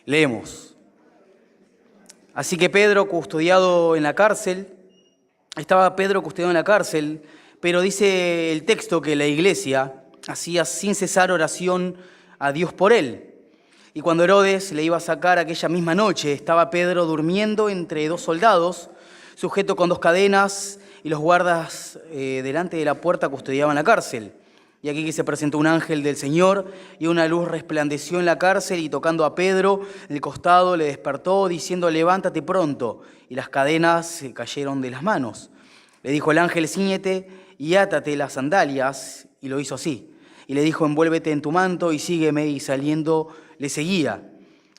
Leemos. Así que Pedro, custodiado en la cárcel, pero dice el texto que la iglesia hacía sin cesar oración a Dios por él. Y cuando Herodes le iba a sacar aquella misma noche, estaba Pedro durmiendo entre dos soldados, sujeto con dos cadenas, y los guardas delante de la puerta custodiaban la cárcel. Y aquí que se presentó un ángel del Señor, y una luz resplandeció en la cárcel, y tocando a Pedro en el costado le despertó, diciendo: levántate pronto. Y las cadenas se cayeron de las manos. Le dijo el ángel: cíñete y átate las sandalias. Y lo hizo así. Y le dijo: envuélvete en tu manto y sígueme. Y saliendo le seguía.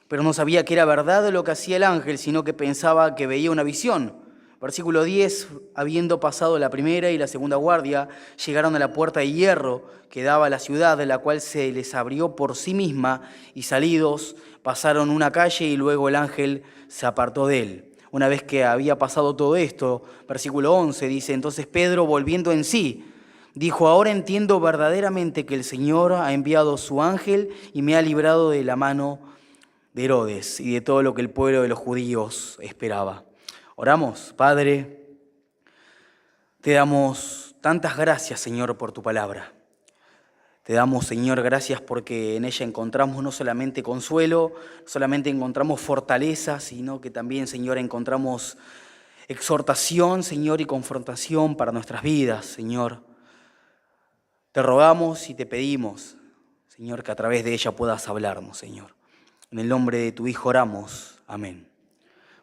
Pero no sabía que era verdad lo que hacía el ángel, sino que pensaba que veía una visión. Versículo 10, habiendo pasado la primera y la segunda guardia, llegaron a la puerta de hierro que daba a la ciudad, la cual se les abrió por sí misma, y salidos pasaron una calle y luego el ángel se apartó de él. Una vez que había pasado todo esto, versículo 11 dice: entonces Pedro, volviendo en sí, dijo: ahora entiendo verdaderamente que el Señor ha enviado su ángel y me ha librado de la mano de Herodes y de todo lo que el pueblo de los judíos esperaba. Oramos. Padre, te damos tantas gracias, Señor, por tu palabra. Te damos, Señor, gracias porque en ella encontramos no solamente consuelo, no solamente encontramos fortaleza, sino que también, Señor, encontramos exhortación, Señor, y confrontación para nuestras vidas, Señor. Te rogamos y te pedimos, Señor, que a través de ella puedas hablarnos, Señor. En el nombre de tu Hijo oramos. Amén.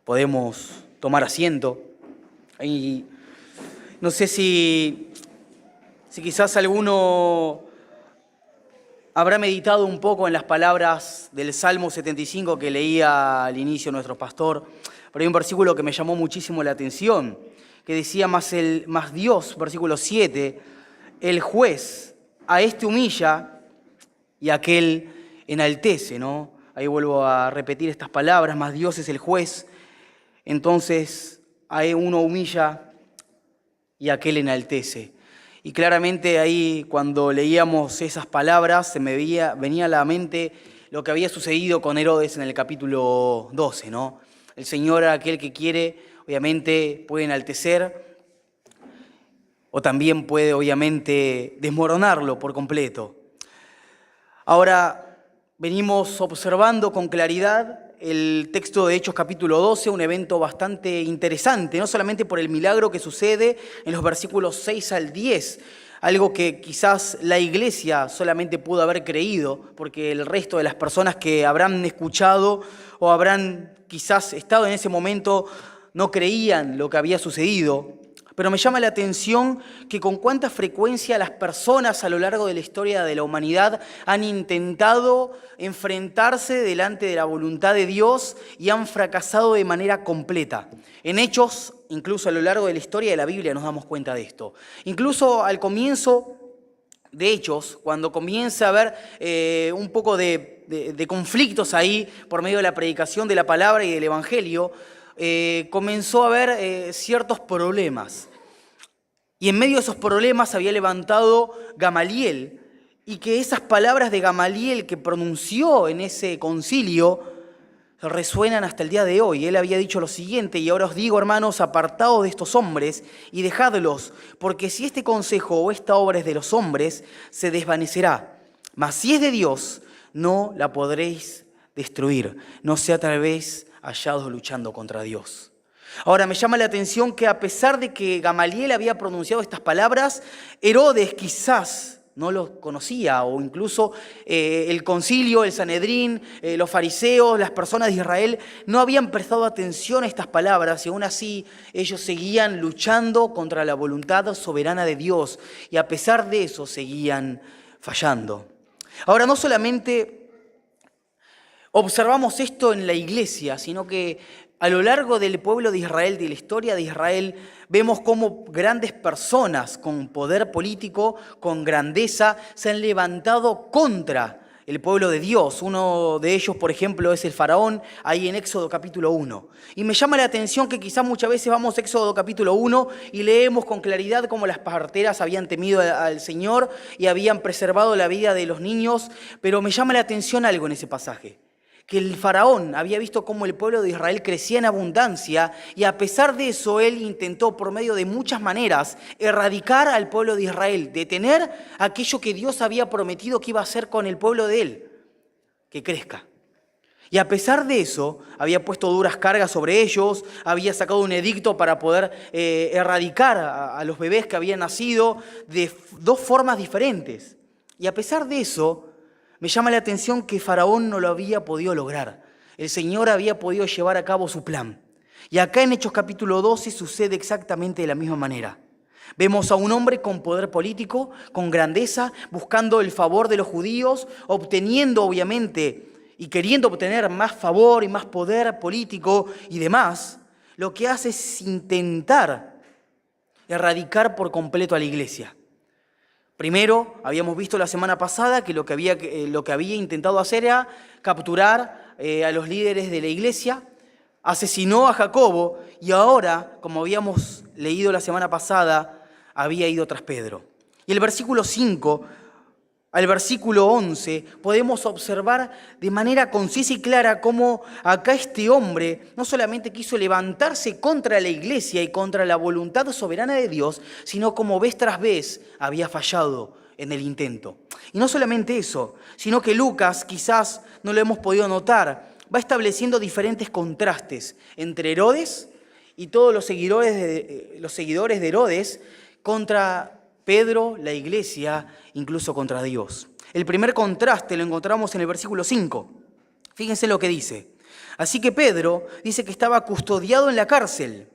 Podemos tomar asiento. Y no sé si quizás alguno habrá meditado un poco en las palabras del Salmo 75 que leía al inicio nuestro pastor, pero hay un versículo que me llamó muchísimo la atención, que decía: más Dios, versículo 7, el juez a este humilla y a aquel enaltece, ¿no? Ahí vuelvo a repetir estas palabras: más Dios es el juez. Entonces a uno humilla y aquel enaltece. Y claramente ahí, cuando leíamos esas palabras, se me venía a la mente lo que había sucedido con Herodes en el capítulo 12, ¿no? El Señor, aquel que quiere, obviamente puede enaltecer o también puede, obviamente, desmoronarlo por completo. Ahora, venimos observando con claridad el texto de Hechos capítulo 12, un evento bastante interesante, no solamente por el milagro que sucede en los versículos 6 al 10, algo que quizás la iglesia solamente pudo haber creído, porque el resto de las personas que habrán escuchado o habrán quizás estado en ese momento no creían lo que había sucedido. Pero me llama la atención que con cuánta frecuencia las personas a lo largo de la historia de la humanidad han intentado enfrentarse delante de la voluntad de Dios y han fracasado de manera completa. En Hechos, incluso a lo largo de la historia de la Biblia, nos damos cuenta de esto. Incluso al comienzo de Hechos, cuando comienza a haber un poco de conflictos ahí por medio de la predicación de la palabra y del Evangelio, comenzó a haber ciertos problemas. Y en medio de esos problemas había levantado Gamaliel, y que esas palabras de Gamaliel que pronunció en ese concilio resuenan hasta el día de hoy. Él había dicho lo siguiente: y ahora os digo, hermanos, apartaos de estos hombres y dejadlos, porque si este consejo o esta obra es de los hombres, se desvanecerá. Mas si es de Dios, no la podréis destruir, no sea tal vez hallados luchando contra Dios. Ahora, me llama la atención que a pesar de que Gamaliel había pronunciado estas palabras, Herodes quizás no lo conocía, o incluso el concilio, el Sanedrín, los fariseos, las personas de Israel no habían prestado atención a estas palabras, y aún así ellos seguían luchando contra la voluntad soberana de Dios, y a pesar de eso seguían fallando. Ahora, no solamente observamos esto en la iglesia, sino que a lo largo del pueblo de Israel, de la historia de Israel, vemos cómo grandes personas con poder político, con grandeza, se han levantado contra el pueblo de Dios. Uno de ellos, por ejemplo, es el faraón, ahí en Éxodo capítulo 1. Y me llama la atención que quizás muchas veces vamos a Éxodo capítulo 1 y leemos con claridad cómo las parteras habían temido al Señor y habían preservado la vida de los niños, pero me llama la atención algo en ese pasaje, que el faraón había visto cómo el pueblo de Israel crecía en abundancia y a pesar de eso él intentó por medio de muchas maneras erradicar al pueblo de Israel, detener aquello que Dios había prometido que iba a hacer con el pueblo de él, que crezca. Y a pesar de eso, había puesto duras cargas sobre ellos, había sacado un edicto para poder erradicar a los bebés que habían nacido de dos formas diferentes. Y a pesar de eso, me llama la atención que Faraón no lo había podido lograr. El Señor había podido llevar a cabo su plan. Y acá en Hechos capítulo 12 sucede exactamente de la misma manera. Vemos a un hombre con poder político, con grandeza, buscando el favor de los judíos, obteniendo obviamente y queriendo obtener más favor y más poder político y demás. Lo que hace es intentar erradicar por completo a la iglesia. Primero, habíamos visto la semana pasada que lo que había intentado hacer era capturar a los líderes de la iglesia, asesinó a Jacobo y ahora, como habíamos leído la semana pasada, había ido tras Pedro. Y el versículo 5 al versículo 11 podemos observar de manera concisa y clara cómo acá este hombre no solamente quiso levantarse contra la iglesia y contra la voluntad soberana de Dios, sino como vez tras vez había fallado en el intento. Y no solamente eso, sino que Lucas, quizás no lo hemos podido notar, va estableciendo diferentes contrastes entre Herodes y todos los seguidores de Herodes contra Pedro, la iglesia, incluso contra Dios. El primer contraste lo encontramos en el versículo 5. Fíjense lo que dice. Así que Pedro dice que estaba custodiado en la cárcel,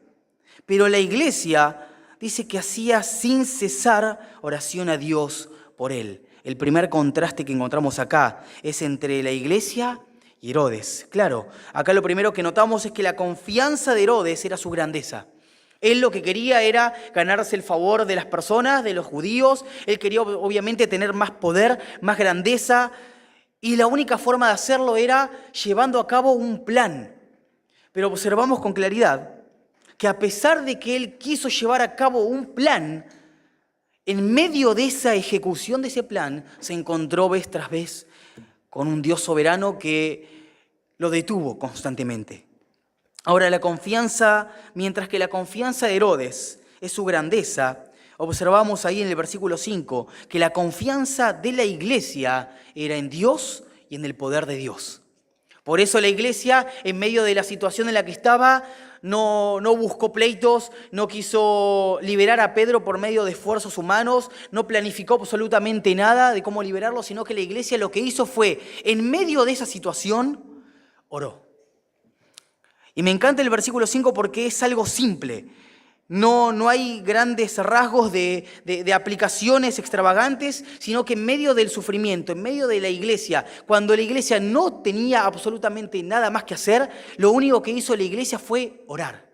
pero la iglesia dice que hacía sin cesar oración a Dios por él. El primer contraste que encontramos acá es entre la iglesia y Herodes. Claro, acá lo primero que notamos es que la confianza de Herodes era su grandeza. Él lo que quería era ganarse el favor de las personas, de los judíos. Él quería obviamente tener más poder, más grandeza. Y la única forma de hacerlo era llevando a cabo un plan. Pero observamos con claridad que a pesar de que él quiso llevar a cabo un plan, en medio de esa ejecución de ese plan se encontró vez tras vez con un Dios soberano que lo detuvo constantemente. Ahora, mientras que la confianza de Herodes es su grandeza, observamos ahí en el versículo 5 que la confianza de la iglesia era en Dios y en el poder de Dios. Por eso la iglesia, en medio de la situación en la que estaba, no buscó pleitos, no quiso liberar a Pedro por medio de esfuerzos humanos, no planificó absolutamente nada de cómo liberarlo, sino que la iglesia lo que hizo fue, en medio de esa situación, oró. Y me encanta el versículo 5 porque es algo simple. No hay grandes rasgos de aplicaciones extravagantes, sino que en medio del sufrimiento, en medio de la iglesia, cuando la iglesia no tenía absolutamente nada más que hacer, lo único que hizo la iglesia fue orar.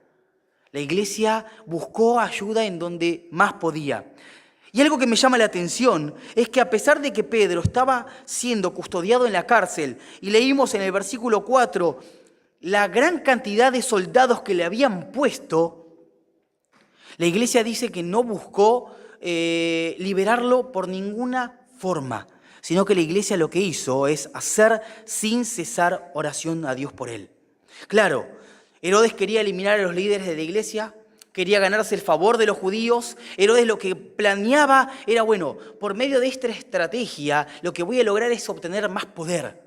La iglesia buscó ayuda en donde más podía. Y algo que me llama la atención es que a pesar de que Pedro estaba siendo custodiado en la cárcel, y leímos en el versículo 4 la gran cantidad de soldados que le habían puesto, la iglesia dice que no buscó liberarlo por ninguna forma, sino que la iglesia lo que hizo es hacer sin cesar oración a Dios por él. Claro, Herodes quería eliminar a los líderes de la iglesia, quería ganarse el favor de los judíos. Herodes lo que planeaba era, bueno, por medio de esta estrategia, lo que voy a lograr es obtener más poder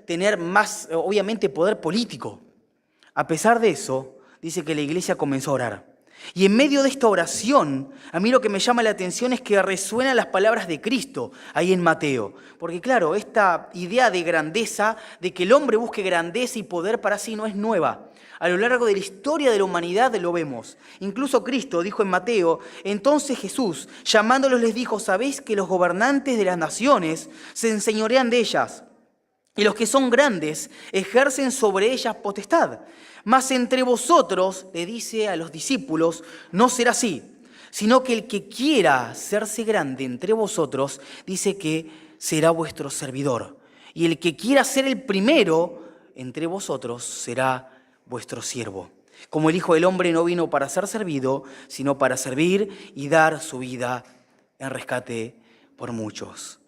tener más, obviamente, poder político. A pesar de eso, dice que la iglesia comenzó a orar. Y en medio de esta oración, a mí lo que me llama la atención es que resuenan las palabras de Cristo ahí en Mateo. Porque claro, esta idea de grandeza, de que el hombre busque grandeza y poder para sí no es nueva. A lo largo de la historia de la humanidad lo vemos. Incluso Cristo dijo en Mateo, entonces Jesús, llamándolos les dijo, ¿sabéis que los gobernantes de las naciones se enseñorean de ellas? Y los que son grandes ejercen sobre ellas potestad. Mas entre vosotros, le dice a los discípulos, no será así, sino que el que quiera hacerse grande entre vosotros, dice que será vuestro servidor. Y el que quiera ser el primero entre vosotros será vuestro siervo. Como el Hijo del Hombre no vino para ser servido, sino para servir y dar su vida en rescate por muchos.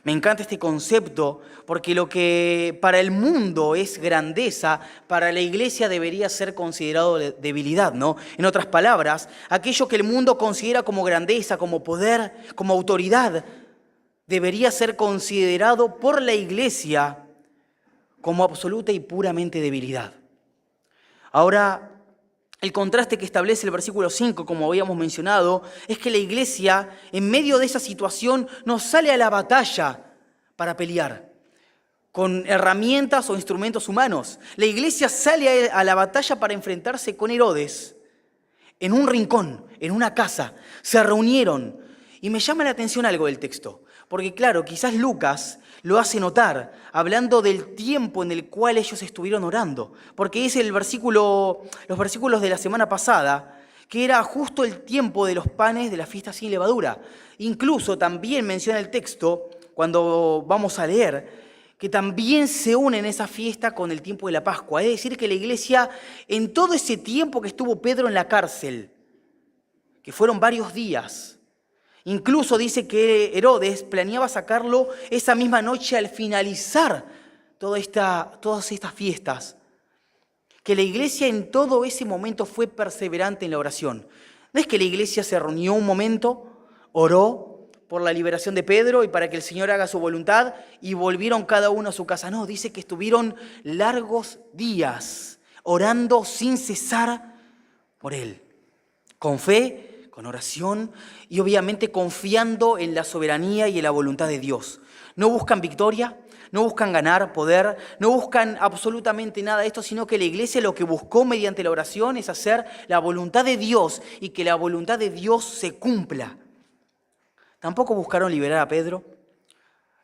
Me encanta este concepto porque lo que para el mundo es grandeza, para la iglesia debería ser considerado debilidad, ¿no? En otras palabras, aquello que el mundo considera como grandeza, como poder, como autoridad, debería ser considerado por la iglesia como absoluta y puramente debilidad. Ahora, el contraste que establece el versículo 5, como habíamos mencionado, es que la iglesia, en medio de esa situación, no sale a la batalla para pelear con herramientas o instrumentos humanos. La iglesia sale a la batalla para enfrentarse con Herodes en un rincón, en una casa. Se reunieron. Y me llama la atención algo del texto, porque claro, quizás Lucas lo hace notar, hablando del tiempo en el cual ellos estuvieron orando, porque es los versículos de la semana pasada, que era justo el tiempo de los panes de la fiesta sin levadura. Incluso también menciona el texto, cuando vamos a leer, que también se une en esa fiesta con el tiempo de la Pascua. Es decir, que la iglesia, en todo ese tiempo que estuvo Pedro en la cárcel, que fueron varios días, incluso dice que Herodes planeaba sacarlo esa misma noche al finalizar todas estas fiestas. Que la iglesia en todo ese momento fue perseverante en la oración. No es que la iglesia se reunió un momento, oró por la liberación de Pedro y para que el Señor haga su voluntad y volvieron cada uno a su casa. No, dice que estuvieron largos días orando sin cesar por él. Con fe, con oración y obviamente confiando en la soberanía y en la voluntad de Dios. No buscan victoria, no buscan ganar poder, no buscan absolutamente nada de esto, sino que la iglesia lo que buscó mediante la oración es hacer la voluntad de Dios y que la voluntad de Dios se cumpla. Tampoco buscaron liberar a Pedro,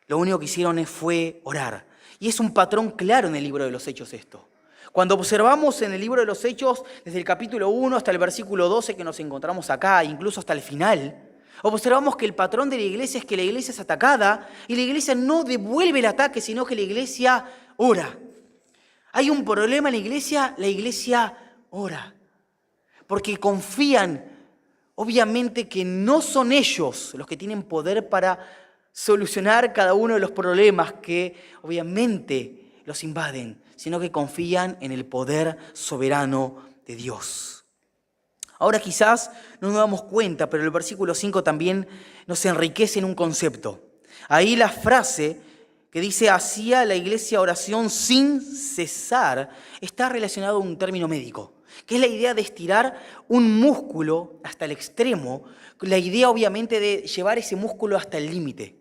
lo único que hicieron fue orar. Y es un patrón claro en el libro de los Hechos esto. Cuando observamos en el libro de los Hechos, desde el capítulo 1 hasta el versículo 12 que nos encontramos acá, incluso hasta el final, observamos que el patrón de la iglesia es que la iglesia es atacada y la iglesia no devuelve el ataque, sino que la iglesia ora. Hay un problema en la iglesia ora, porque confían, obviamente, que no son ellos los que tienen poder para solucionar cada uno de los problemas que obviamente los invaden, sino que confían en el poder soberano de Dios. Ahora quizás no nos damos cuenta, pero el versículo 5 también nos enriquece en un concepto. Ahí la frase que dice, hacía la iglesia oración sin cesar, está relacionado a un término médico, que es la idea de estirar un músculo hasta el extremo, la idea obviamente de llevar ese músculo hasta el límite.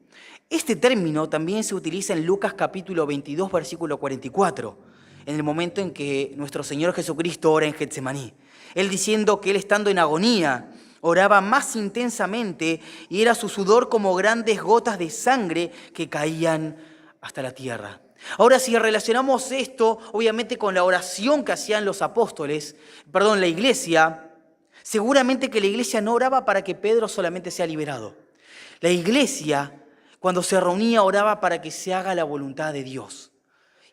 Este término también se utiliza en Lucas capítulo 22, versículo 44, en el momento en que nuestro Señor Jesucristo ora en Getsemaní. Él diciendo que él estando en agonía, oraba más intensamente y era su sudor como grandes gotas de sangre que caían hasta la tierra. Ahora, si relacionamos esto, obviamente, con la oración que hacían la iglesia, seguramente que la iglesia no oraba para que Pedro solamente sea liberado. La iglesia, cuando se reunía, oraba para que se haga la voluntad de Dios.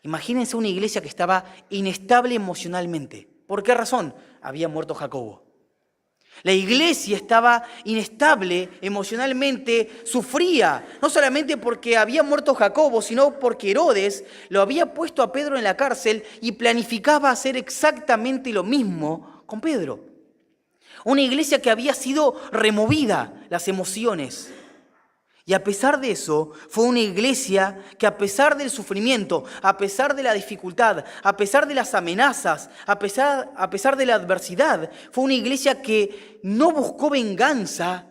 Imagínense una iglesia que estaba inestable emocionalmente. ¿Por qué razón? Había muerto Jacobo. La iglesia estaba inestable emocionalmente, sufría, no solamente porque había muerto Jacobo, sino porque Herodes lo había puesto a Pedro en la cárcel y planificaba hacer exactamente lo mismo con Pedro. Una iglesia que había sido removida las emociones. Y a pesar de eso, fue una iglesia que a pesar del sufrimiento, a pesar de la dificultad, a pesar de las amenazas, a pesar de la adversidad, fue una iglesia que no buscó venganza,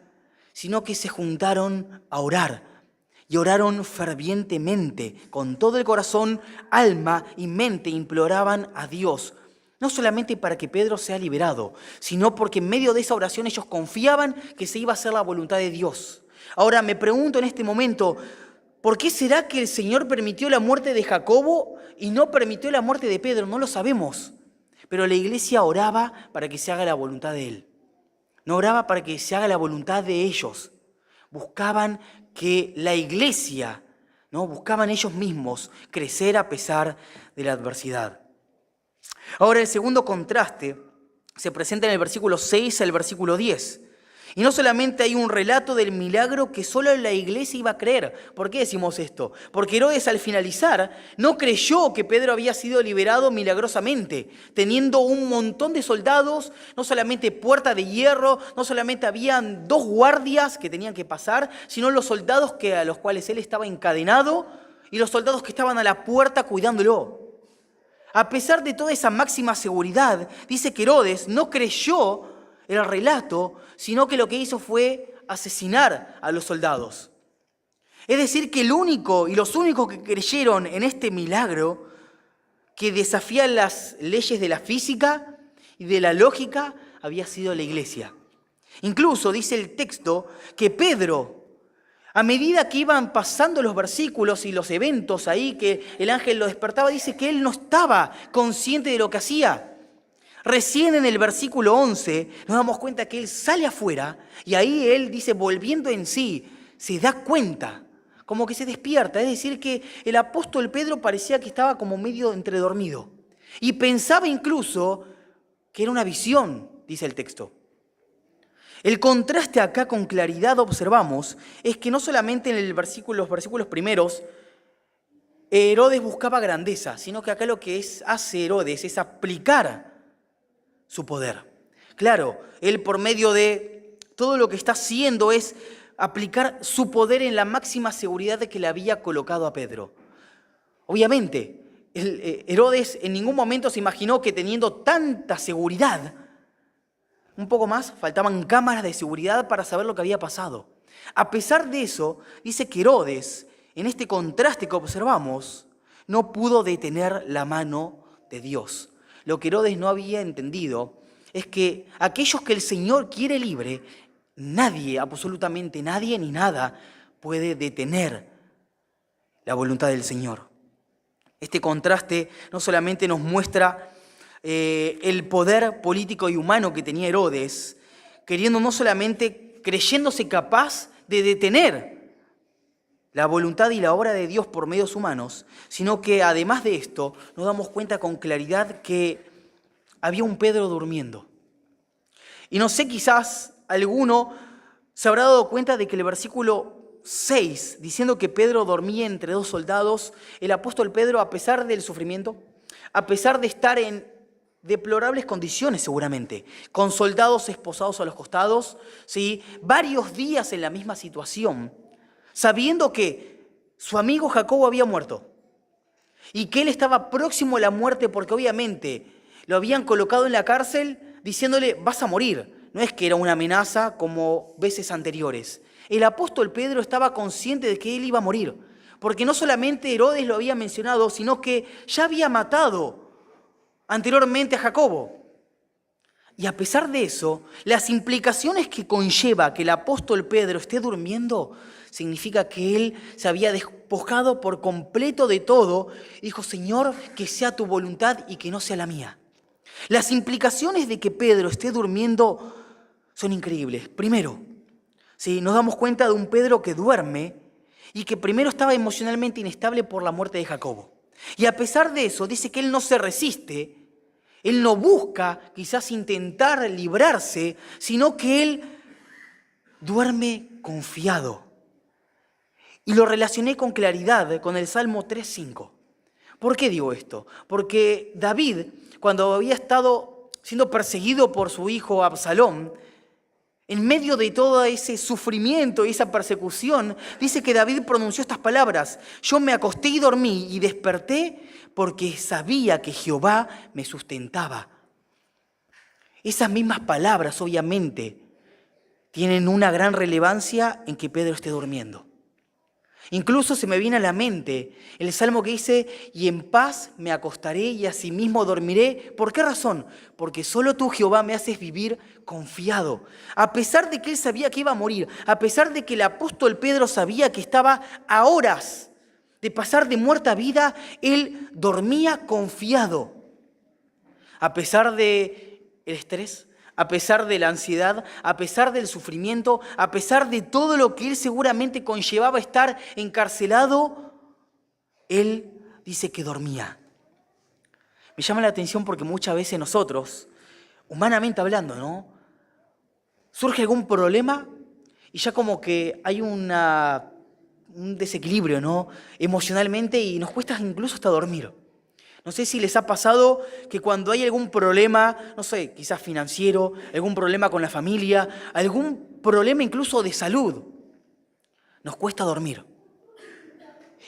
sino que se juntaron a orar. Y oraron fervientemente, con todo el corazón, alma y mente, imploraban a Dios. No solamente para que Pedro sea liberado, sino porque en medio de esa oración ellos confiaban que se iba a hacer la voluntad de Dios. Ahora me pregunto en este momento, ¿por qué será que el Señor permitió la muerte de Jacobo y no permitió la muerte de Pedro? No lo sabemos. Pero la iglesia oraba para que se haga la voluntad de Él. No oraba para que se haga la voluntad de ellos. Buscaban que la iglesia, buscaban ellos mismos crecer a pesar de la adversidad. Ahora el segundo contraste se presenta en el versículo 6 al versículo 10. Y no solamente hay un relato del milagro que solo la iglesia iba a creer. ¿Por qué decimos esto? Porque Herodes al finalizar no creyó que Pedro había sido liberado milagrosamente, teniendo un montón de soldados, no solamente puerta de hierro, no solamente habían 2 guardias que tenían que pasar, sino los soldados a los cuales él estaba encadenado y los soldados que estaban a la puerta cuidándolo. A pesar de toda esa máxima seguridad, dice que Herodes no creyó el relato, sino que lo que hizo fue asesinar a los soldados. Es decir, que los únicos que creyeron en este milagro, que desafía las leyes de la física y de la lógica, había sido la iglesia. Incluso dice el texto que Pedro, a medida que iban pasando los versículos y los eventos ahí, que el ángel lo despertaba, dice que él no estaba consciente de lo que hacía. Recién en el versículo 11 nos damos cuenta que él sale afuera y ahí él dice, volviendo en sí, se da cuenta, como que se despierta. Es decir, que el apóstol Pedro parecía que estaba como medio entredormido y pensaba incluso que era una visión, dice el texto. El contraste acá con claridad observamos es que no solamente en los versículos primeros Herodes buscaba grandeza, sino que acá lo que hace Herodes es aplicar su poder. Claro, él por medio de todo lo que está haciendo es aplicar su poder en la máxima seguridad de que le había colocado a Pedro. Obviamente, Herodes en ningún momento se imaginó que teniendo tanta seguridad, un poco más, faltaban cámaras de seguridad para saber lo que había pasado. A pesar de eso, dice que Herodes, en este contraste que observamos, no pudo detener la mano de Dios. Lo que Herodes no había entendido es que aquellos que el Señor quiere libre, nadie, absolutamente nadie ni nada puede detener la voluntad del Señor. Este contraste no solamente nos muestra el poder político y humano que tenía Herodes, creyéndose capaz de detener la voluntad y la obra de Dios por medios humanos, sino que además de esto nos damos cuenta con claridad que había un Pedro durmiendo. Y no sé, quizás alguno se habrá dado cuenta de que el versículo 6, diciendo que Pedro dormía entre 2 soldados, el apóstol Pedro, a pesar del sufrimiento, a pesar de estar en deplorables condiciones seguramente, con soldados esposados a los costados, ¿sí?, varios días en la misma situación, sabiendo que su amigo Jacobo había muerto y que él estaba próximo a la muerte porque obviamente lo habían colocado en la cárcel diciéndole vas a morir. No es que era una amenaza como veces anteriores. El apóstol Pedro estaba consciente de que él iba a morir, porque no solamente Herodes lo había mencionado, sino que ya había matado anteriormente a Jacobo. Y a pesar de eso, las implicaciones que conlleva que el apóstol Pedro esté durmiendo significa que él se había despojado por completo de todo. Dijo, Señor, que sea tu voluntad y que no sea la mía. Las implicaciones de que Pedro esté durmiendo son increíbles. Primero, ¿sí?, nos damos cuenta de un Pedro que duerme y que primero estaba emocionalmente inestable por la muerte de Jacobo. Y a pesar de eso, dice que él no se resiste. Él no busca quizás intentar librarse, sino que él duerme confiado. Y lo relacioné con claridad con el Salmo 3:5. ¿Por qué digo esto? Porque David, cuando había estado siendo perseguido por su hijo Absalón, en medio de todo ese sufrimiento y esa persecución, dice que David pronunció estas palabras: yo me acosté y dormí y desperté porque sabía que Jehová me sustentaba. Esas mismas palabras, obviamente, tienen una gran relevancia en que Pedro esté durmiendo. Incluso se me viene a la mente el salmo que dice, y en paz me acostaré y asimismo dormiré. ¿Por qué razón? Porque solo tú, Jehová, me haces vivir confiado. A pesar de que él sabía que iba a morir, a pesar de que el apóstol Pedro sabía que estaba a horas de pasar de muerte a vida, él dormía confiado. A pesar del estrés, a pesar de la ansiedad, a pesar del sufrimiento, a pesar de todo lo que él seguramente conllevaba estar encarcelado, él dice que dormía. Me llama la atención porque muchas veces nosotros, humanamente hablando, ¿no?, surge algún problema y ya como que hay un desequilibrio, ¿no? Emocionalmente, y nos cuesta incluso hasta dormir. No sé si les ha pasado que cuando hay algún problema, no sé, quizás financiero, algún problema con la familia, algún problema incluso de salud, nos cuesta dormir.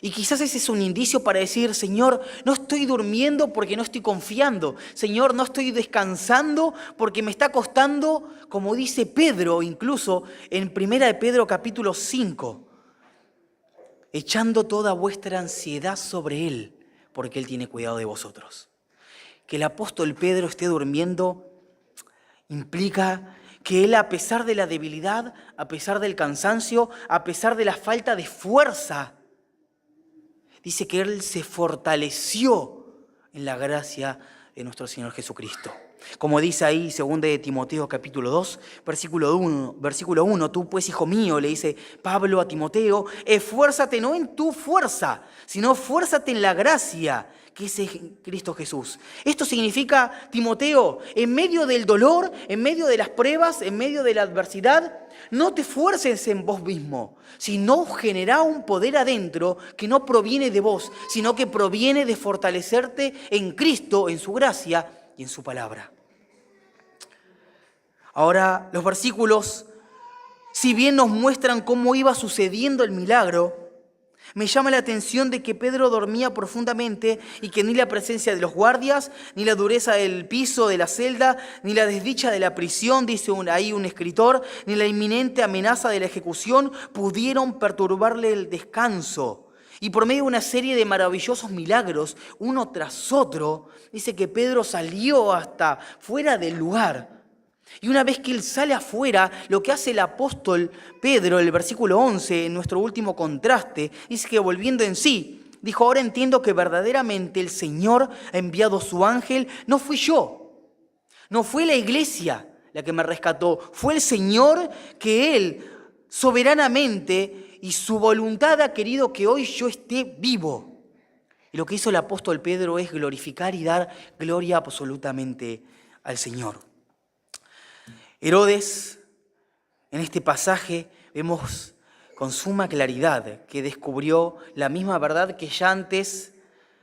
Y quizás ese es un indicio para decir: Señor, no estoy durmiendo porque no estoy confiando. Señor, no estoy descansando porque me está costando, como dice Pedro incluso en 1 de Pedro capítulo 5, echando toda vuestra ansiedad sobre Él, porque Él tiene cuidado de vosotros. Que el apóstol Pedro esté durmiendo implica que Él, a pesar de la debilidad, a pesar del cansancio, a pesar de la falta de fuerza, dice que Él se fortaleció en la gracia de nuestro Señor Jesucristo. Como dice ahí 2 de Timoteo capítulo 2, versículo 1, tú pues, hijo mío, le dice Pablo a Timoteo, esfuérzate no en tu fuerza, sino esfuérzate en la gracia que es en Cristo Jesús. Esto significa, Timoteo, en medio del dolor, en medio de las pruebas, en medio de la adversidad, no te esfuerces en vos mismo, sino genera un poder adentro que no proviene de vos, sino que proviene de fortalecerte en Cristo, en su gracia y en su palabra. Ahora, los versículos, si bien nos muestran cómo iba sucediendo el milagro, me llama la atención de que Pedro dormía profundamente y que ni la presencia de los guardias, ni la dureza del piso de la celda, ni la desdicha de la prisión, dice ahí un escritor, ni la inminente amenaza de la ejecución pudieron perturbarle el descanso. Y por medio de una serie de maravillosos milagros, uno tras otro, dice que Pedro salió hasta fuera del lugar. Y una vez que él sale afuera, lo que hace el apóstol Pedro, el versículo 11, en nuestro último contraste, dice que volviendo en sí, dijo: ahora entiendo que verdaderamente el Señor ha enviado su ángel, no fui yo, no fue la iglesia la que me rescató, fue el Señor que Él soberanamente y su voluntad ha querido que hoy yo esté vivo. Y lo que hizo el apóstol Pedro es glorificar y dar gloria absolutamente al Señor. Herodes, en este pasaje, vemos con suma claridad que descubrió la misma verdad que ya antes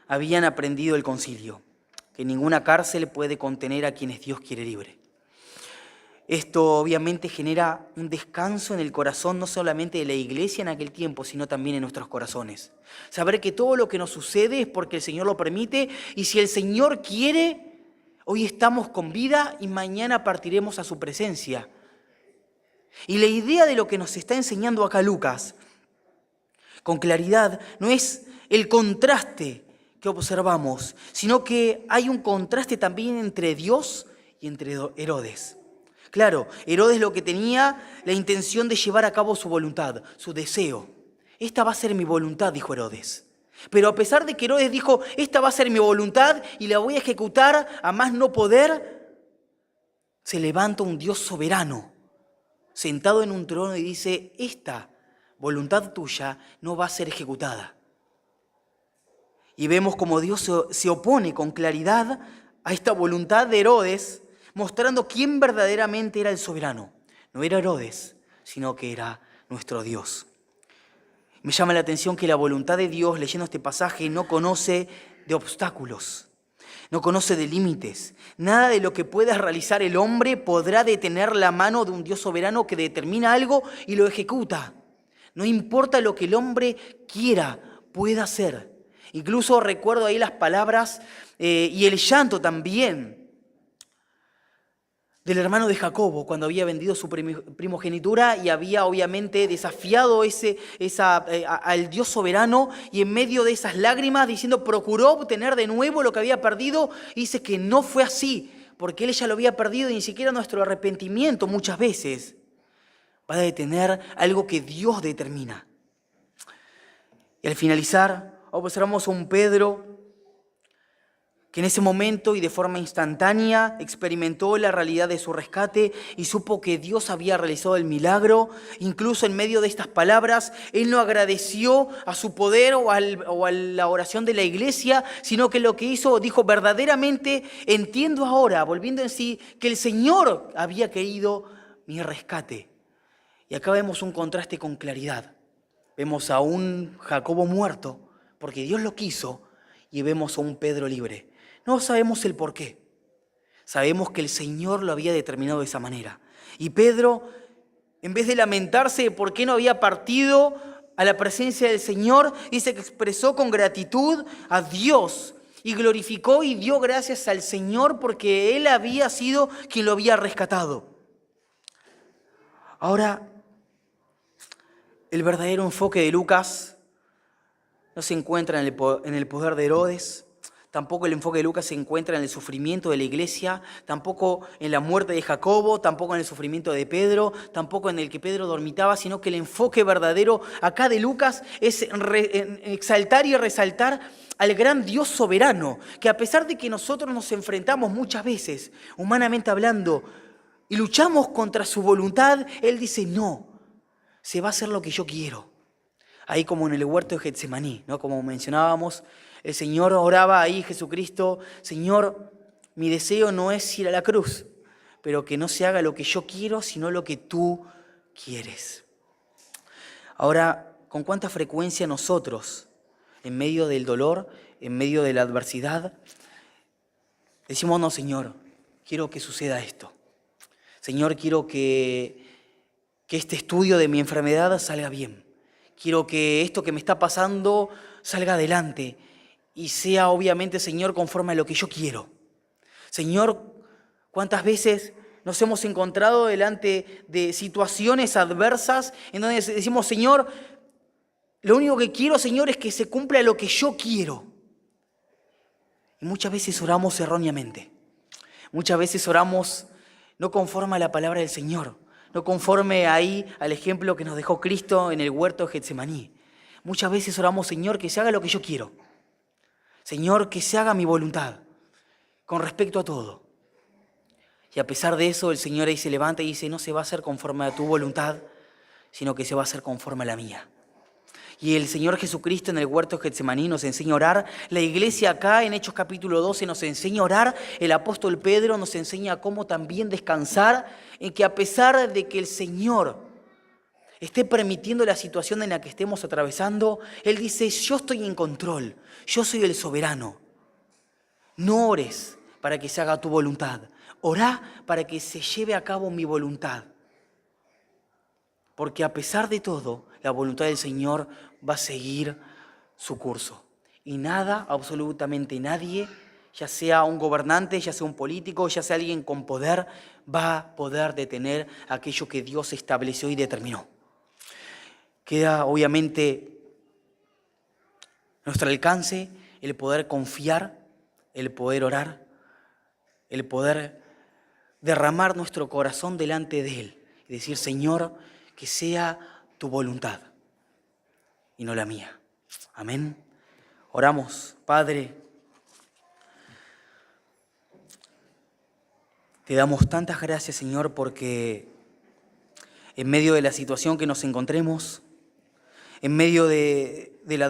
habían aprendido el concilio, que ninguna cárcel puede contener a quienes Dios quiere libre. Esto obviamente genera un descanso en el corazón, no solamente de la iglesia en aquel tiempo, sino también en nuestros corazones. Saber que todo lo que nos sucede es porque el Señor lo permite, y si el Señor quiere, hoy estamos con vida y mañana partiremos a su presencia. Y la idea de lo que nos está enseñando acá Lucas, con claridad, no es el contraste que observamos, sino que hay un contraste también entre Dios y entre Herodes. Claro, Herodes lo que tenía la intención de llevar a cabo su voluntad, su deseo. Esta va a ser mi voluntad, dijo Herodes. Pero a pesar de que Herodes dijo: esta va a ser mi voluntad y la voy a ejecutar a más no poder, se levanta un Dios soberano, sentado en un trono, y dice: esta voluntad tuya no va a ser ejecutada. Y vemos como Dios se opone con claridad a esta voluntad de Herodes, mostrando quién verdaderamente era el soberano. No era Herodes, sino que era nuestro Dios. Me llama la atención que la voluntad de Dios, leyendo este pasaje, no conoce de obstáculos, no conoce de límites. Nada de lo que pueda realizar el hombre podrá detener la mano de un Dios soberano que determina algo y lo ejecuta. No importa lo que el hombre quiera, pueda hacer. Incluso recuerdo ahí las palabras y el llanto también del hermano de Jacobo, cuando había vendido su primogenitura y había obviamente desafiado al Dios soberano, y en medio de esas lágrimas diciendo, procuró obtener de nuevo lo que había perdido, y dice que no fue así, porque él ya lo había perdido, y ni siquiera nuestro arrepentimiento muchas veces va a detener algo que Dios determina. Y al finalizar, observamos a un Pedro que en ese momento y de forma instantánea experimentó la realidad de su rescate y supo que Dios había realizado el milagro. Incluso en medio de estas palabras, él no agradeció a su poder o a la oración de la iglesia, sino que lo que hizo, dijo, verdaderamente entiendo ahora, volviendo en sí, que el Señor había querido mi rescate. Y acá vemos un contraste con claridad. Vemos a un Jacobo muerto, porque Dios lo quiso, y vemos a un Pedro libre. No sabemos el por qué. Sabemos que el Señor lo había determinado de esa manera. Y Pedro, en vez de lamentarse de por qué no había partido a la presencia del Señor, dice que expresó con gratitud a Dios y glorificó y dio gracias al Señor porque Él había sido quien lo había rescatado. Ahora, el verdadero enfoque de Lucas no se encuentra en el poder de Herodes, tampoco el enfoque de Lucas se encuentra en el sufrimiento de la iglesia, tampoco en la muerte de Jacobo, tampoco en el sufrimiento de Pedro, tampoco en el que Pedro dormitaba, sino que el enfoque verdadero acá de Lucas es en exaltar y resaltar al gran Dios soberano, que a pesar de que nosotros nos enfrentamos muchas veces, humanamente hablando, y luchamos contra su voluntad, Él dice, no, se va a hacer lo que yo quiero. Ahí como en el huerto de Getsemaní, ¿no? Como mencionábamos, el Señor oraba ahí, Jesucristo, Señor, mi deseo no es ir a la cruz, pero que no se haga lo que yo quiero, sino lo que tú quieres. Ahora, ¿con cuánta frecuencia nosotros, en medio del dolor, en medio de la adversidad, decimos, no, Señor, quiero que suceda esto? Señor, quiero que este estudio de mi enfermedad salga bien. Quiero que esto que me está pasando salga adelante y sea obviamente, Señor, conforme a lo que yo quiero. Señor, ¿cuántas veces nos hemos encontrado delante de situaciones adversas en donde decimos, Señor, lo único que quiero, Señor, es que se cumpla lo que yo quiero? Y muchas veces oramos erróneamente. Muchas veces oramos no conforme a la palabra del Señor. No conforme ahí al ejemplo que nos dejó Cristo en el huerto de Getsemaní. Muchas veces oramos, Señor, que se haga lo que yo quiero. Señor, que se haga mi voluntad con respecto a todo. Y a pesar de eso, el Señor ahí se levanta y dice, no se va a hacer conforme a tu voluntad, sino que se va a hacer conforme a la mía. Y el Señor Jesucristo en el huerto de Getsemaní nos enseña a orar. La iglesia acá en Hechos capítulo 12 nos enseña a orar. El apóstol Pedro nos enseña cómo también descansar, en que a pesar de que el Señor esté permitiendo la situación en la que estemos atravesando, Él dice, yo estoy en control, yo soy el soberano. No ores para que se haga tu voluntad, orá para que se lleve a cabo mi voluntad. Porque a pesar de todo, la voluntad del Señor va a seguir su curso. Y nada, absolutamente nadie, ya sea un gobernante, ya sea un político, ya sea alguien con poder, va a poder detener aquello que Dios estableció y determinó. Queda obviamente a nuestro alcance el poder confiar, el poder orar, el poder derramar nuestro corazón delante de Él y decir, Señor, que sea tu voluntad y no la mía. Amén. Oramos, Padre. Te damos tantas gracias, Señor, porque en medio de la situación que nos encontremos, en medio de la